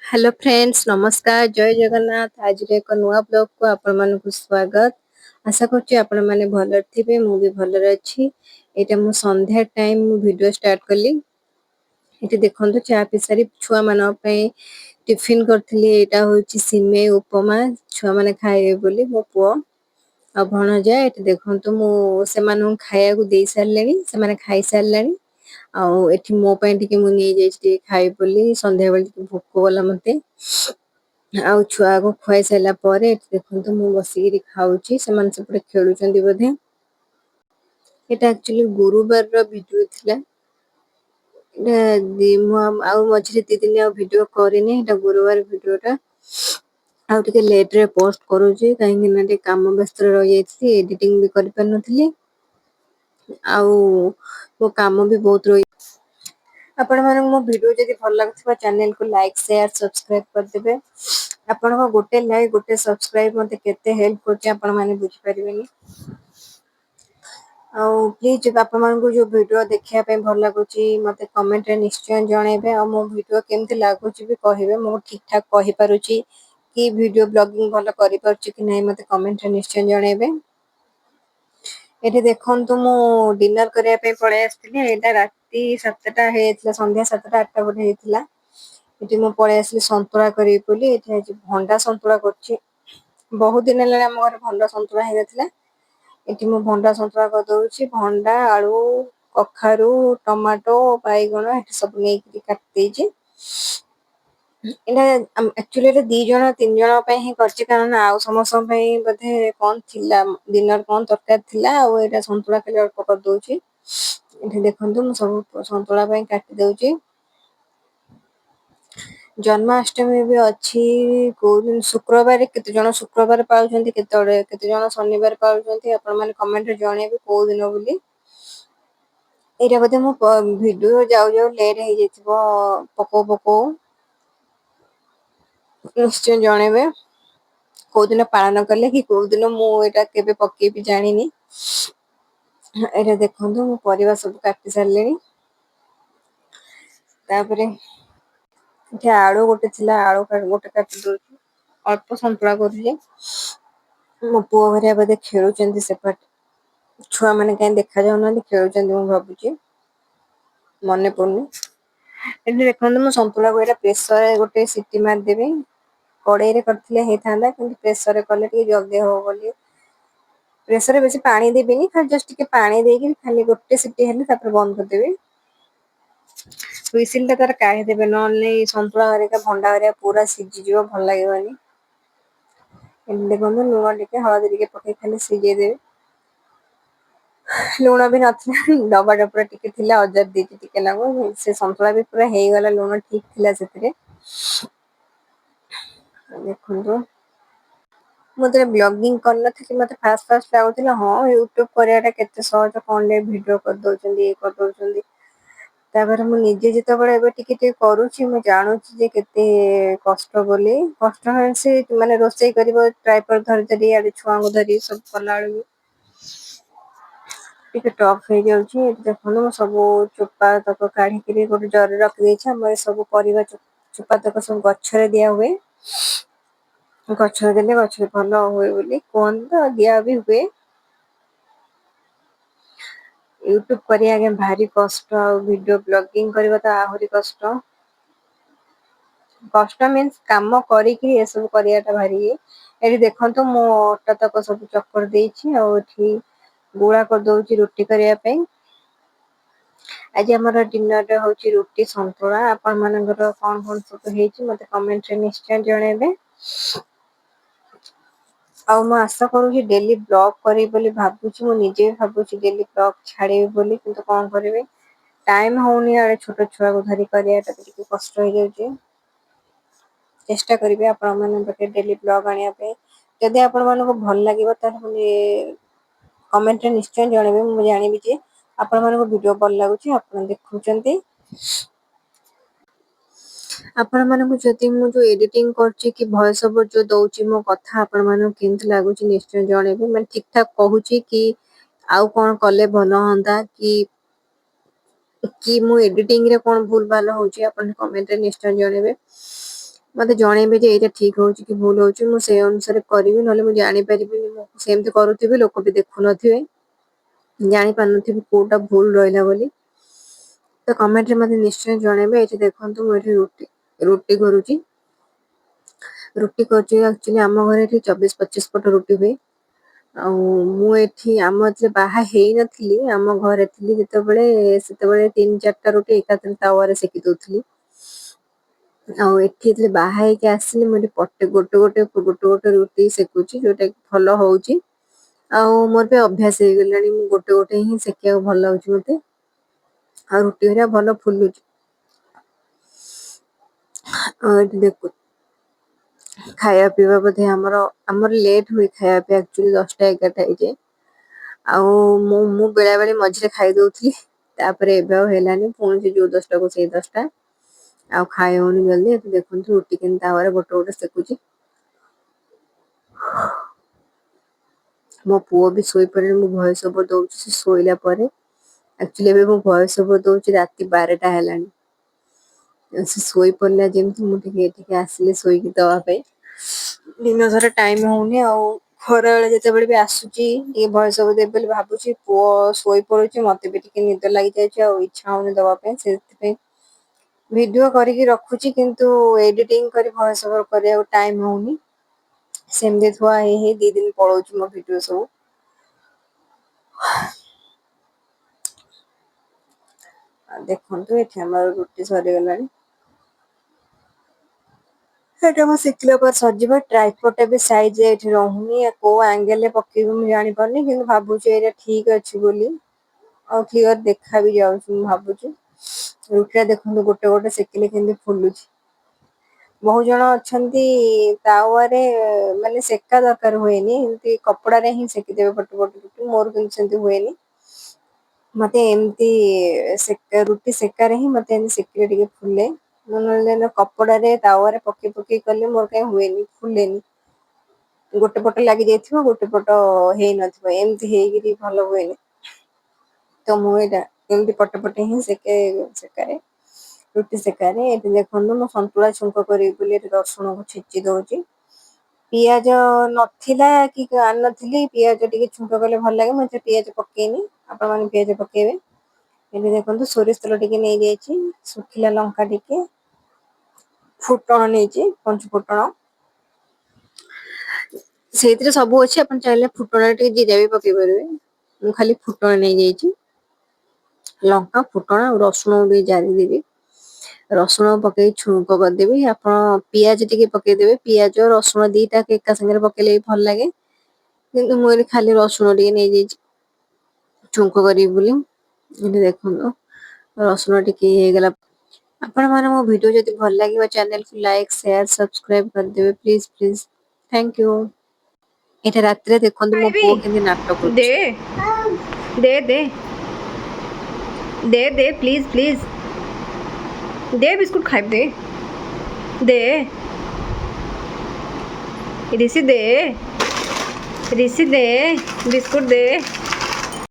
Hello friends नमस्कार जय जगन्नाथ आज एक नुआ ब्लॉग को आपण मानकु स्वागत आशा करछि आपण माने भलर थिबे मु भी भलर अछि एटा मु संध्या टाइम वीडियो स्टार्ट करली एटी देखंतु चा पिसारी छुआ मानो पे टिफिन करथली एटा होछि सिमे उपमा छुआ माने खाइबे बोली मो पुओ आ भणजा एटी देखंतु मु से मानु खाया को देई सारलेनी से माने खाई सारलेनी ଆଉ ଏଠି ମୋ ପାଇଁ ଟିକେ ମୁଁ ନେଇ ଯାଇଛି ଟିକେ ଖାଇ ବୋଲି ସନ୍ଧ୍ୟା ବେଳେ ଟିକେ ଭୋକ କଲା ମତେ ଆଉ ଛୁଆକୁ ଖୁଆଇ ସାରିଲା ପରେ ଏଠି ଦେଖନ୍ତୁ ମୁଁ ବସିକିରି ଖାଉଛି ସେମାନେ ସେପଟେ ଖେଳୁଛନ୍ତି ବୋଧେ এটা ଆକ୍ଚୁଆଲି ଗୁରୁବାରର ଭିଡିଓ ଥିଲା ମୁଁ ଆଉ ମଝିରେ 2 ଦିନ ଆଉ ଭିଡିଓ କରିନି এটা ଗୁରୁବାର ଭିଡିଓଟା ଆଉ ଟିକେ ଲେଟ ରେ ପୋଷ୍ଟ କରୁଛି କାହିଁକି ନା ଟିକେ କାମ ବ୍ୟସ୍ତରେ ରହି ଯାଇଥିଲି ଏଡିଟିଂ ବି କରି ପାରୁନଥିଲି ଆଉ ମୋ କାମ ବି ବହୁତ ରହି आपण मानक मो वीडियो जदी भल लागथबा चैनल को लाइक शेयर सब्सक्राइब कर देबे आपण को गोटे लाइक गोटे सब्सक्राइब मते केते हेल्प करचे आपण माने बुझी परिबेनी आ प्लीज आपण मान को जो वीडियो देखिया पे भल लागुची मते कमेंट रे निश्चय जणेबे आ मो वीडियो केमते लागुची भी कहिबे मो ठीक ठाक कहि पारुची कि वीडियो ब्लॉगिंग भल करि परची कि नै मते कमेंट रे निश्चय जणेबे एठी देखंतु मु डिनर करिया पे पळे आस्थिली एटा राती 7टा हेतला संध्या 7टा 8टा बडे हेतला एठी मु पळे आस्ली संतुळा करी बोली एठी आज भंडा संतुळा करची बहुत दिन ले हम घर भंडा संतुळा हे नथला एठी मु भंडा संतुळा कर दउची भंडा आलू कखारू टमाटो बाईगण एठी सब नै काट देजी एटा एक्चुअली एटा 2 जण 3 जण पे ही करची कारण आ समस्त पे बधे कोन थिला डिनर कोन तरकार थिला आ एटा संतुळा के अल्प कर दउची एठी देखंतु मु सब संतुळा पे काट दउची जन्माष्टमी भी अछि को दिन शुक्रवार केते जण शुक्रवार पाउछंती केते जण शनिवार पाउछंती आपण माने कमेंट रे जणेबे को दिन बोली एटा बधे मु वीडियो जाउ जाउ लेट हे जेथिबो पको पको निश्चय जणेबे को दिन पालन करले कि को दिन मु एटा केबे पक्के भी जानिनी एटा देखंतु मु परिवा सब काटि सारलेनी तापरे एठी आळू गोटे थिला आळू गोटे काटि दउची अल्प संतुळा करली मो पुओ घरिया बधे खेलुचंती सेपट छुआ माने काई देखा जाउ ना खेलुचंती मु भाबुची मने पड़नी एठी देखंतु मु संतुळा को एटा प्रेशर रे गोटे सिटी मार देबे कड़ाई रे करथिले हे थांदा किंतु प्रेशर रे कले टी जल्दी हो बोली प्रेशर रे बेसी पानी देबेनी खाली जस्ट टिके पानी देकी खाली गोटे सिटी हेले तापर बंद कर देबे हुइसिल तार काहे देबे नले संतुळा हरिका भंडा हरिया पूरा सिझी जिवो भल लागेबानी एंडे बंद लुण टिके हळदी टिके पके खाली सिझे देबे लुण भी नथिला डबा डबरा टिके थिला अजर देती टिके लागो से संतुळा भी पूरा हेई गला लुण ठीक थिला सेतरे देखंतु मते ब्लॉगिंग करन थी मते फास्ट फास्ट लागुतिला हां YouTube करियाटा केते सहज कोनले वीडियो कर दउचंदी कर दउचंदी तापर मु निजे जिते बळे एबे टिके टिके करूची मु जानुची जे केते कष्ट बोली कष्ट से माने रोसई करिवो ट्राइपॉड धरि धरि आडे छुआ को धरि सब कला टिके टफ हे जाउची देखनु सब चोपा तक काढी के गोटे जर रख देछि हमर सब परिवा चोपा तक सब गछरे दिया हुए गछरे देले गछरे भल हुए बोली कोन तो दिया भी हुए YouTube करिया के भारी कष्ट आ वीडियो ब्लॉगिंग करबा त आहुरी कष्ट कष्ट मीन्स काम करी कि ए सब करियाटा भारी एठी देखंतु मो अटा तक सब चक्कर देछि आ एठी गुळा कर दउची रोटी करिया पे आज हमर डिनर रे होची रोटी संतुळा आपण मानकर कोन कोन सब हेची मते कमेंट रे निश्चय जणेबे आ मु आशा करू डेली ब्लॉग करी बोली भाबुची मु निजे भाबुची डेली ब्लॉग छाड़े बोली किंतु कोन करबे टाइम होउनी आ छोटो छुआ को धरि करियाटा टिके कष्ट हो जाउची चेष्टा करिवे आपण माने बके डेली ब्लॉग आनिया पे जदि आपण मानको भल लागिवो त कमेंट रे निश्चय जणेबे मु जानिबी जे आपण मानको वीडियो भल लागुची आपण देखुचंती आपण मानको जदि मु जो एडिटिंग करची कि वॉइस ओवर जो दउची मो कथा आपण मानको केमति लागुची निश्चय जणेबे माने ठीक ठाक कहूची कि आउ कोन कले भल हंदा कि मु एडिटिंग रे कोन भूल भाल होची आपण कमेंट रे निश्चय जणेबे ମତେ ଜଣେଇବେ ଯେ ଏଇଟା ଠିକ ହଉଛି କି ଭୁଲ ହଉଛି, ମୁଁ ସେଇ ଅନୁସାରେ କରିବି, ନହେଲେ ମୁଁ ଜାଣିପାରିବିନି। ମୁଁ ସେମିତି କରୁଥିବି, ଲୋକ ବି ଦେଖୁନଥିବେ, ଜାଣିପାରୁନଥିବି କୋଉଟା ଭୁଲ ରହିଲା ବୋଲି। ତ କମେଣ୍ଟରେ ମତେ ନିଶ୍ଚୟ ଜଣେଇବେ। ଏଇଠି ଦେଖନ୍ତୁ ମୁଁ ଏଠି ରୁଟି କରୁଛି। ରୁଟି କରୁଛି ଆକ୍ଚୁଆଲି ଆମ ଘରେ ଏଠି 24-25 ପଟ ରୁଟି ହୁଏ। ଆଉ ମୁଁ ଏଠି ଆମ ଯେତେବେଳେ ବାହା ହେଇନଥିଲି ଆମ ଘରେ ଥିଲି ଯେତେବେଳେ, ସେତେବେଳେ 3-4ଟା ରୁଟି ଏକାଥରେ ତାୱାରେ ସେକି ଦଉଥିଲି। ଆଉ ଏଠି ଯେତେବେଳେ ବାହା ହେଇକି ଆସିଲି, ମୁଁ ଏଠି ଗୋଟେ ରୁଟି ସେକୁଛି, ଯୋଉଟା କି ଭଲ ହଉଛି। ଆଉ ମୋର ବି ଅଭ୍ୟାସ ହେଇଗଲାଣି, ମୁଁ ଗୋଟେ ହିଁ ସେକିବାକୁ ଭଲ ଲାଗୁଛି ମତେ। ଆଉ ରୁଟି ହେରିକା ଭଲ ଫୁଲୁଛି। ଏଠି ଦେଖୁ ଖାଇବା ପିଇବା ବୋଧେ ଆମର ଲେଟ୍ ହୁଏ ଖାଇବା ପିଇବା, ଆକ୍ଚୁଆଲି 10ଟା-11ଟା ହେଇଯାଏ। ଆଉ ମୁଁ ବେଳାବେଳି ମଝିରେ ଖାଇ ଦଉଥିଲି, ତାପରେ ଏବେ ଆଉ ହେଲାନି, ପୁଣି ସେ ଯୋଉ 10ଟାକୁ ସେଇ 10ଟା, ଆଉ ଖାଇ ହଉନି ଜଲ୍ଦି। ଏଠି ଦେଖନ୍ତୁ ରୁଟି କେମିତି ତାୱାରେ ଗୋଟେ ସେକୁଛି। ମୋ ପୁଅ ବି ଶୋଇପଡ଼ିଲାଣି, ମୁଁ ଭଏସ୍ ଓଭର ଦଉଛି ସେ ଶୋଇଲା ପରେ। ଆକ୍ଚୁଆଲି ଏବେ ମୁଁ ଭଏସ୍ ଓଭର ଦଉଛି, ରାତି 12ଟା ହେଲାଣି। ସେ ଶୋଇ ପଡ଼ିଲା ଯେମିତି, ମୁଁ ଟିକେ ଏଠିକି ଆସିଲି ଶୋଇକି ଦବା ପାଇଁ। ଦିନ ସାରା ଟାଇମ ହଉନି, ଆଉ ଖରାବେଳେ ଯେତେବେଳେ ବି ଆସୁଛି ଟିକେ ଭଏସ୍ ଓଭର ଦେବି ବୋଲି ଭାବୁଛି, ପୁଅ ଶୋଇ ପଡୁଛି, ମତେ ବି ଟିକେ ନିଦ ଲାଗିଯାଇଛି, ଆଉ ଇଚ୍ଛା ହଉନି ଦବା ପାଇଁ। ସେଥିପାଇଁ ଭିଡିଓ କରିକି ରଖୁଛି, କିନ୍ତୁ ଏଡିଟିଂ କରି ଭଏସ୍ ଓଭର କରିବାକୁ ଟାଇମ ହଉନି। ସେମିତି ଥୁଆ ହେଇ 2 ଦିନ ପଳଉଛି ମୋ ଭିଡିଓ ସବୁ। ଦେଖନ୍ତୁ ଏଠି ଆମର ରୁଟି ସରିଗଲାଣି। ସେଟା ମୁଁ ଶିଖିଲା ପରେ ସରିଯିବ। ଟ୍ରାଇପଡଟା ବି ସାଇଜ ଏଠି ରହୁନି, କୋଉ ଆଙ୍ଗେଲରେ ପକେଇବି ମୁଁ ଜାଣିପାରୁନି, କିନ୍ତୁ ଭାବୁଛି ଏଇଟା ଠିକ ଅଛି ବୋଲି। ଆଉ କ୍ଲିୟର ଦେଖା ବି ଯାଉଛି, ମୁଁ ଭାବୁଛି। ରୁଟିଟା ଦେଖନ୍ତୁ ଗୋଟେ ସେକିଲେ କେମିତି ଫୁଲୁଛି। ବହୁତ ଜଣ ଅଛନ୍ତି ତାୱାରେ ମାନେ ସେକା ଦରକାର ହୁଏନି, ଏମିତି କପଡାରେ ହିଁ ସେକିଦେବେ ପଟ ରୁଟି। ମୋର କିନ୍ତୁ ସେମିତି ହୁଏନି, ମତେ ଏମିତି ରୁଟି ସେକାରେ ହିଁ ମତେ ଏମିତି ସେକିଲେ ଟିକେ ଫୁଲେ। ନହେଲେ କପଡାରେ ତାୱାରେ ପକେଇ ପକେଇ କଲେ ମୋର କାଇଁ ହୁଏନି, ଫୁଲେନି। ଗୋଟେ ପଟ ଲାଗି ଯାଇଥିବ, ଗୋଟେ ପଟ ହେଇନଥିବ, ଏମିତି ହେଇକିରି ଭଲ ହୁଏନି। ତ ମୁଁ ଏଇଟା ଏମିତି ପଟେ ହିଁ ସେକାରେ ରୁଟି ସେକାରେ। ଏଠି ଦେଖନ୍ତୁ ମୁଁ ସନ୍ତୁଳା ଛୁଙ୍କ କରିବି ବୋଲି ଏଠି ରସୁଣକୁ ଛେଚି ଦଉଛି। ପିଆଜ ନଥିଲା କି ଆଣିନଥିଲି, ପିଆଜ ଟିକେ ଛୁଙ୍କ କଲେ ଭଲ ଲାଗେ, ମୁଁ ଏଥିରେ ପିଆଜ ପକେଇନି, ଆପଣ ମାନେ ପିଆଜ ପକେଇବେ। ଏଠି ଦେଖନ୍ତୁ ସୋରିଷ ତେଲ ଟିକେ ନେଇଯାଇଛି, ଶୁଖିଲା ଲଙ୍କା ଟିକେ, ଫୁଟଣ ନେଇଛି, 5 ଫୁଟଣ। ସେଇଥିରେ ସବୁ ଅଛି, ଆପଣ ଚାହିଁଲେ ଫୁଟଣରେ ଟିକେ ଜିରା ବି ପକେଇ ପାରିବେ। ମୁଁ ଖାଲି ଫୁଟଣ ନେଇଯାଇଛି। ଲଙ୍କା, ଫୁଟଣ ଆଉ ରସୁଣ ଟିକେ ଜାରିଦେବି। ରସୁଣ ପକେଇ ଛୁଙ୍କ କରିଦେବି। ଆପଣ ପିଆଜ ଟିକେ ପକେଇଦେବେ, ପିଆଜ ରସୁଣ ଦିଟା ଏକା ସାଙ୍ଗରେ ପକେଇଲେ ବି ଭଲ ଲାଗେ, କିନ୍ତୁ ମୁଁ ଏଠି ଖାଲି ରସୁଣ ଟିକେ ନେଇଯାଇଛି ଛୁଙ୍କ କରିବି ବୋଲି। ଏଠି ଦେଖନ୍ତୁ ରସୁଣ ଟିକେ ହେଇଗଲା। ଆପଣ ମାନେ ମୋ ଭିଡିଓ ଯଦି ଭଲ ଲାଗିବ, ଚ୍ୟାନେଲକୁ ଲାଇକ୍, ସେୟାର, ସବସ୍କ୍ରାଇବ କରିଦେବେ ପ୍ଲିଜ ପ୍ଲିଜ। Thank you. ଏଇଟା ରାତିରେ ଦେଖନ୍ତୁ ମୋ ଖାଇବି ପୁଅ କେମିତି ନାଟକ ଦେ କରୁଛି। ଦେ ଦେ ଦେ ଦେ ପ୍ଲିଜ ପ୍ଲିଜ ଦେ, ବିସ୍କୁଟ ଖାଇବି, ଦେ ଦେ ରିଷି, ଦେ ରିଷି, ଦେ ବିସ୍କୁଟ ଦେ।